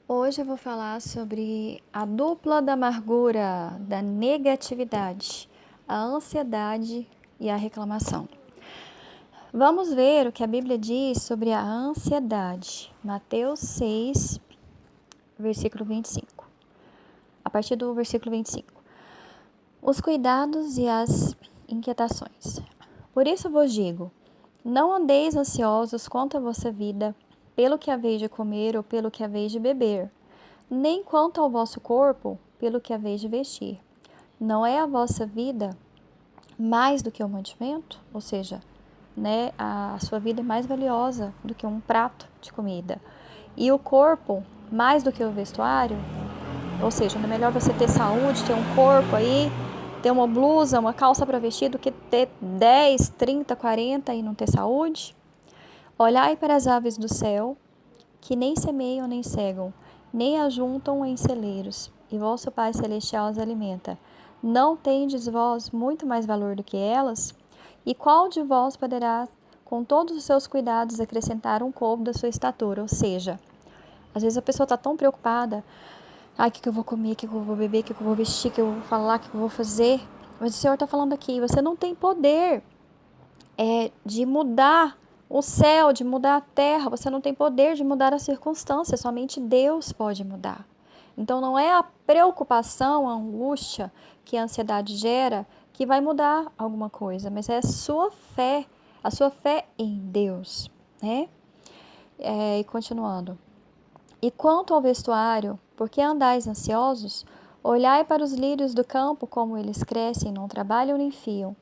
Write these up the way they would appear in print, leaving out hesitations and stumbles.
Hoje eu vou falar sobre a dupla da amargura, da negatividade, a ansiedade e a reclamação. Vamos ver o que a Bíblia diz sobre a ansiedade. Mateus 6, versículo 25. A partir do versículo 25. Os cuidados e as inquietações. Por isso vos digo, não andeis ansiosos quanto à vossa vida, pelo que haveis de comer ou pelo que haveis de beber, nem quanto ao vosso corpo, pelo que haveis de vestir. Não é a vossa vida mais do que o mantimento? Ou seja, a sua vida é mais valiosa do que um prato de comida. E o corpo mais do que o vestuário? Ou seja, não é melhor você ter saúde, ter um corpo aí, ter uma blusa, uma calça para vestir, do que ter 10, 30, 40 e não ter saúde? Olhai para as aves do céu, que nem semeiam nem cegam, nem ajuntam em celeiros, e vosso Pai Celestial as alimenta. Não tendes vós muito mais valor do que elas? E qual de vós poderá, com todos os seus cuidados, acrescentar um côvado da sua estatura? Ou seja, às vezes a pessoa está tão preocupada, o que eu vou comer, o que eu vou beber, o que eu vou vestir, o que eu vou falar, o que eu vou fazer. Mas o Senhor está falando aqui, você não tem poder de mudar o céu, de mudar a terra, você não tem poder de mudar as circunstâncias, somente Deus pode mudar. Então não é a preocupação, a angústia que a ansiedade gera que vai mudar alguma coisa, mas é a sua fé em Deus, né? E continuando. E quanto ao vestuário, por que andais ansiosos? Olhai para os lírios do campo, como eles crescem, não trabalham nem fiam.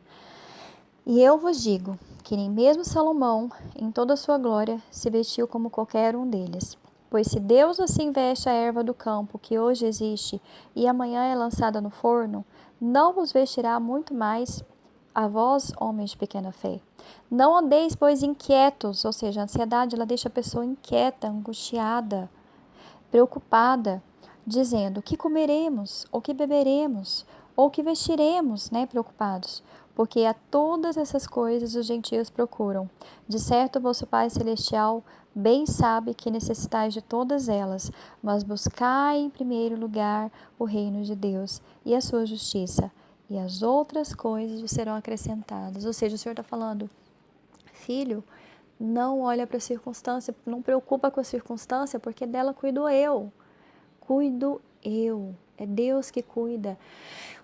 E eu vos digo que nem mesmo Salomão, em toda a sua glória, se vestiu como qualquer um deles. Pois se Deus assim veste a erva do campo, que hoje existe e amanhã é lançada no forno, não vos vestirá muito mais a vós, homens de pequena fé. Não andeis, pois, inquietos, ou seja, a ansiedade ela deixa a pessoa inquieta, angustiada, preocupada, dizendo: que comeremos, ou que beberemos, ou que vestiremos, preocupados, porque a todas essas coisas os gentios procuram. De certo, vosso Pai Celestial bem sabe que necessitais de todas elas, mas buscai em primeiro lugar o reino de Deus e a sua justiça, e as outras coisas vos serão acrescentadas. Ou seja, o Senhor está falando: filho, não olha para a circunstância, não preocupa com a circunstância, porque dela cuido eu. Cuido eu. É Deus que cuida.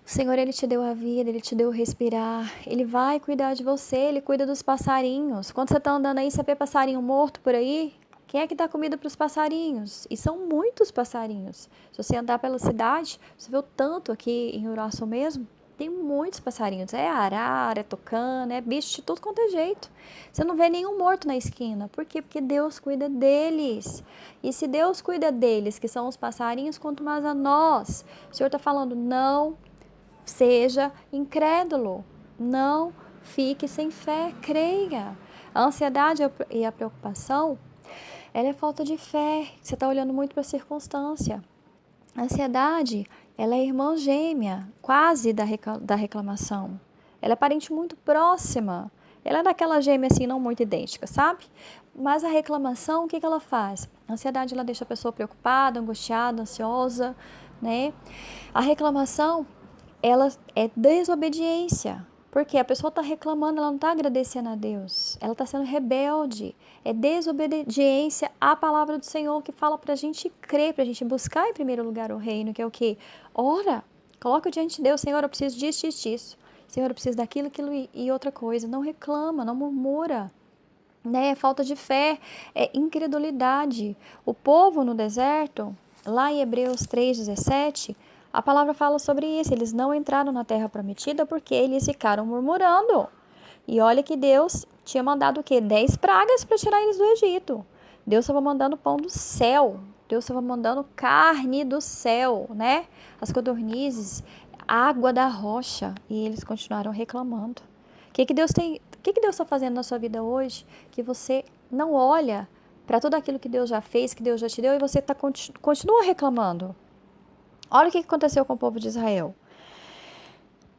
O Senhor, Ele te deu a vida, Ele te deu o respirar. Ele vai cuidar de você, Ele cuida dos passarinhos. Quando você está andando aí, você vê passarinho morto por aí? Quem é que dá comida para os passarinhos? E são muitos passarinhos. Se você andar pela cidade, você vê o tanto aqui em Uraçu mesmo. Tem muitos passarinhos. É arara, é tucano, é bicho de tudo quanto é jeito. Você não vê nenhum morto na esquina. Por quê? Porque Deus cuida deles. E se Deus cuida deles, que são os passarinhos, quanto mais a nós. O Senhor está falando: não seja incrédulo. Não fique sem fé. Creia. A ansiedade e a preocupação, ela é falta de fé. Você está olhando muito para a circunstância. A ansiedade, ela é irmã gêmea, quase da reclamação. Ela é parente muito próxima. Ela é daquela gêmea assim, não muito idêntica, sabe? Mas a reclamação, o que ela faz? A ansiedade, ela deixa a pessoa preocupada, angustiada, ansiosa, né? A reclamação, ela é desobediência. Porque a pessoa está reclamando, ela não está agradecendo a Deus. Ela está sendo rebelde. É desobediência à palavra do Senhor, que fala para a gente crer, para a gente buscar em primeiro lugar o reino, que é o quê? Ora, coloca diante de Deus: Senhor, eu preciso disso, disso, disso. Senhor, eu preciso daquilo, aquilo e outra coisa. Não reclama, não murmura. É falta de fé, é incredulidade. O povo no deserto, lá em Hebreus 3,17, a palavra fala sobre isso. Eles não entraram na terra prometida porque eles ficaram murmurando. E olha que Deus tinha mandado o quê? 10 pragas para tirar eles do Egito. Deus estava mandando pão do céu. Deus estava mandando carne do céu, né? As codornizes, água da rocha. E eles continuaram reclamando. O que Deus está fazendo na sua vida hoje que você não olha para tudo aquilo que Deus já fez, que Deus já te deu, e você continua reclamando? Olha o que aconteceu com o povo de Israel.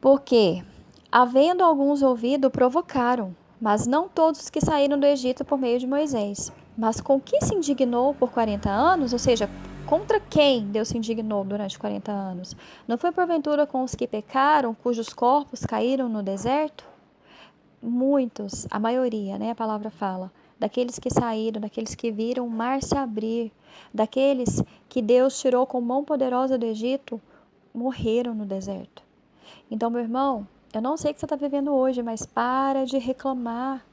Porque, havendo alguns ouvido, provocaram, mas não todos que saíram do Egito por meio de Moisés. Mas com que se indignou por 40 anos? Ou seja, contra quem Deus se indignou durante 40 anos? Não foi porventura com os que pecaram, cujos corpos caíram no deserto? Muitos, a maioria, né, a palavra fala, daqueles que saíram, daqueles que viram o mar se abrir, daqueles que Deus tirou com mão poderosa do Egito, morreram no deserto. Então, meu irmão, eu não sei o que você está vivendo hoje, mas para de reclamar.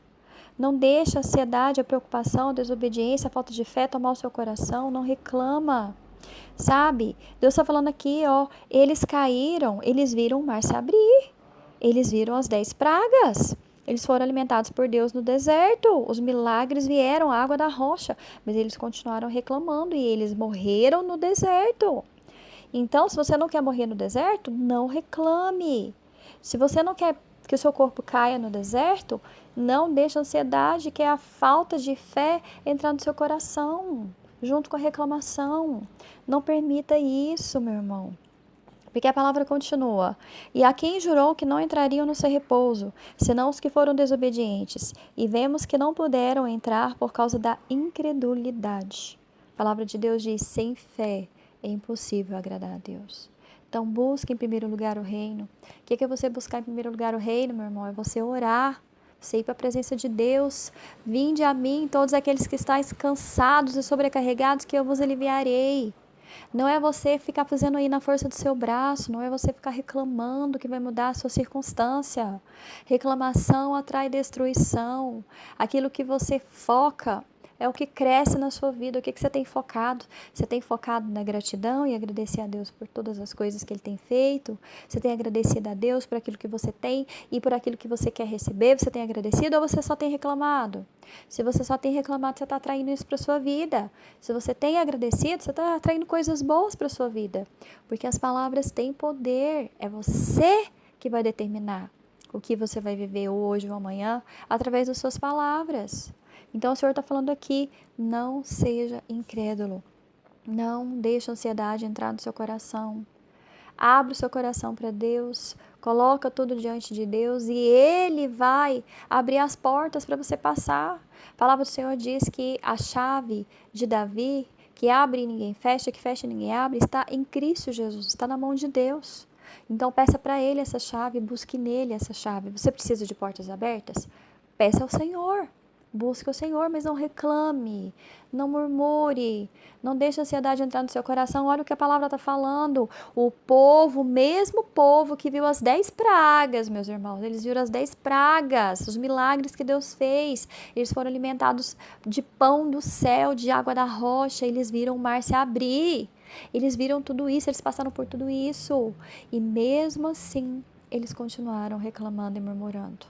Não deixa a ansiedade, a preocupação, a desobediência, a falta de fé tomar o seu coração. Não reclama. Sabe? Deus está falando aqui, ó. Eles caíram, eles viram o mar se abrir. Eles viram as 10 pragas. Eles foram alimentados por Deus no deserto. Os milagres vieram, a água da rocha. Mas eles continuaram reclamando e eles morreram no deserto. Então, se você não quer morrer no deserto, não reclame. Se você não quer que o seu corpo caia no deserto, não deixe a ansiedade, que é a falta de fé, entrar no seu coração, junto com a reclamação. Não permita isso, meu irmão. Porque a palavra continua. E a quem jurou que não entrariam no seu repouso, senão os que foram desobedientes. E vemos que não puderam entrar por causa da incredulidade. A palavra de Deus diz: sem fé é impossível agradar a Deus. Então busque em primeiro lugar o reino. O que é você buscar em primeiro lugar o reino, meu irmão? É você orar. Você ir para a presença de Deus. Vinde a mim, todos aqueles que estáis cansados e sobrecarregados, que eu vos aliviarei. Não é você ficar fazendo aí na força do seu braço, não é você ficar reclamando que vai mudar a sua circunstância. Reclamação atrai destruição. Aquilo que você foca é o que cresce na sua vida. O que você tem focado? Você tem focado na gratidão e agradecer a Deus por todas as coisas que Ele tem feito? Você tem agradecido a Deus por aquilo que você tem e por aquilo que você quer receber? Você tem agradecido ou você só tem reclamado? Se você só tem reclamado, você está atraindo isso para a sua vida. Se você tem agradecido, você está atraindo coisas boas para a sua vida. Porque as palavras têm poder. É você que vai determinar o que você vai viver hoje ou amanhã através das suas palavras. Então o Senhor está falando aqui: não seja incrédulo. Não deixe a ansiedade entrar no seu coração. Abre o seu coração para Deus, coloca tudo diante de Deus e Ele vai abrir as portas para você passar. A palavra do Senhor diz que a chave de Davi, que abre e ninguém fecha, que fecha e ninguém abre, está em Cristo Jesus, está na mão de Deus. Então peça para Ele essa chave, busque nele essa chave. Você precisa de portas abertas? Peça ao Senhor. Busque o Senhor, mas não reclame, não murmure, não deixe a ansiedade entrar no seu coração. Olha o que a palavra está falando. O povo, o mesmo povo que viu as 10 pragas, meus irmãos, eles viram as 10 pragas, os milagres que Deus fez. Eles foram alimentados de pão do céu, de água da rocha, eles viram o mar se abrir. Eles viram tudo isso, eles passaram por tudo isso. E mesmo assim, eles continuaram reclamando e murmurando.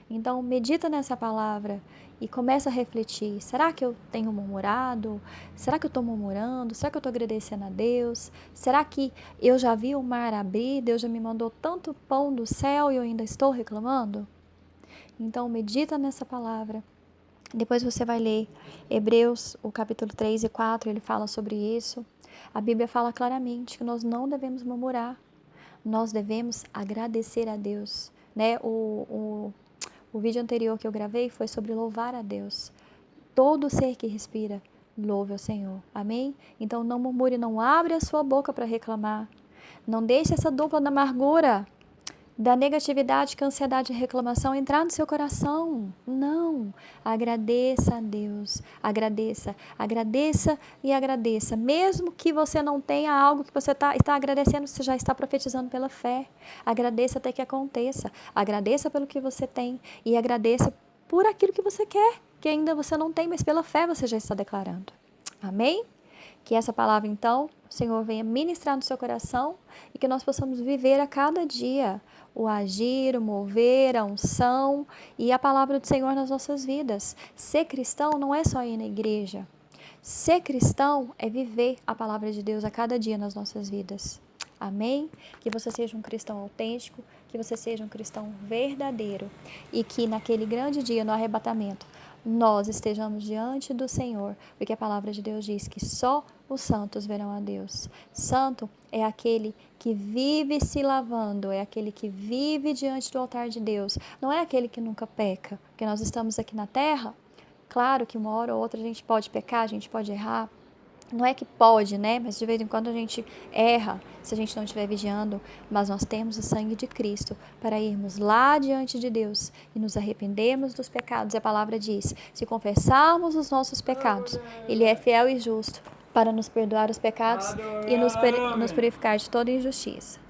Então, medita nessa palavra e começa a refletir. Será que eu tenho murmurado? Será que eu estou murmurando? Será que eu estou agradecendo a Deus? Será que eu já vi o mar abrir? Deus já me mandou tanto pão do céu e eu ainda estou reclamando? Então, medita nessa palavra. Depois você vai ler Hebreus, o capítulo 3 e 4, ele fala sobre isso. A Bíblia fala claramente que nós não devemos murmurar. Nós devemos agradecer a Deus, né? O vídeo anterior que eu gravei foi sobre louvar a Deus. Todo ser que respira, louve ao Senhor. Amém? Então não murmure, não abre a sua boca para reclamar. Não deixe essa dupla da amargura, da negatividade, que a ansiedade e reclamação entrar no seu coração. Não. Agradeça a Deus. Agradeça. Agradeça e agradeça. Mesmo que você não tenha algo que você está agradecendo, você já está profetizando pela fé. Agradeça até que aconteça. Agradeça pelo que você tem e agradeça por aquilo que você quer, que ainda você não tem, mas pela fé você já está declarando. Amém? Que essa palavra, então, o Senhor venha ministrar no seu coração e que nós possamos viver a cada dia o agir, o mover, a unção e a palavra do Senhor nas nossas vidas. Ser cristão não é só ir na igreja. Ser cristão é viver a palavra de Deus a cada dia nas nossas vidas. Amém? Que você seja um cristão autêntico, que você seja um cristão verdadeiro e que naquele grande dia, no arrebatamento, nós estejamos diante do Senhor, porque a palavra de Deus diz que só os santos verão a Deus. Santo é aquele que vive se lavando, é aquele que vive diante do altar de Deus, não é aquele que nunca peca, porque nós estamos aqui na terra Claro que uma hora ou outra a gente pode pecar, a gente pode errar. Não é que pode, né? Mas de vez em quando a gente erra, se a gente não estiver vigiando. Mas nós temos o sangue de Cristo para irmos lá diante de Deus e nos arrependermos dos pecados. E a palavra diz: se confessarmos os nossos pecados, Ele é fiel e justo para nos perdoar os pecados e nos purificar de toda injustiça.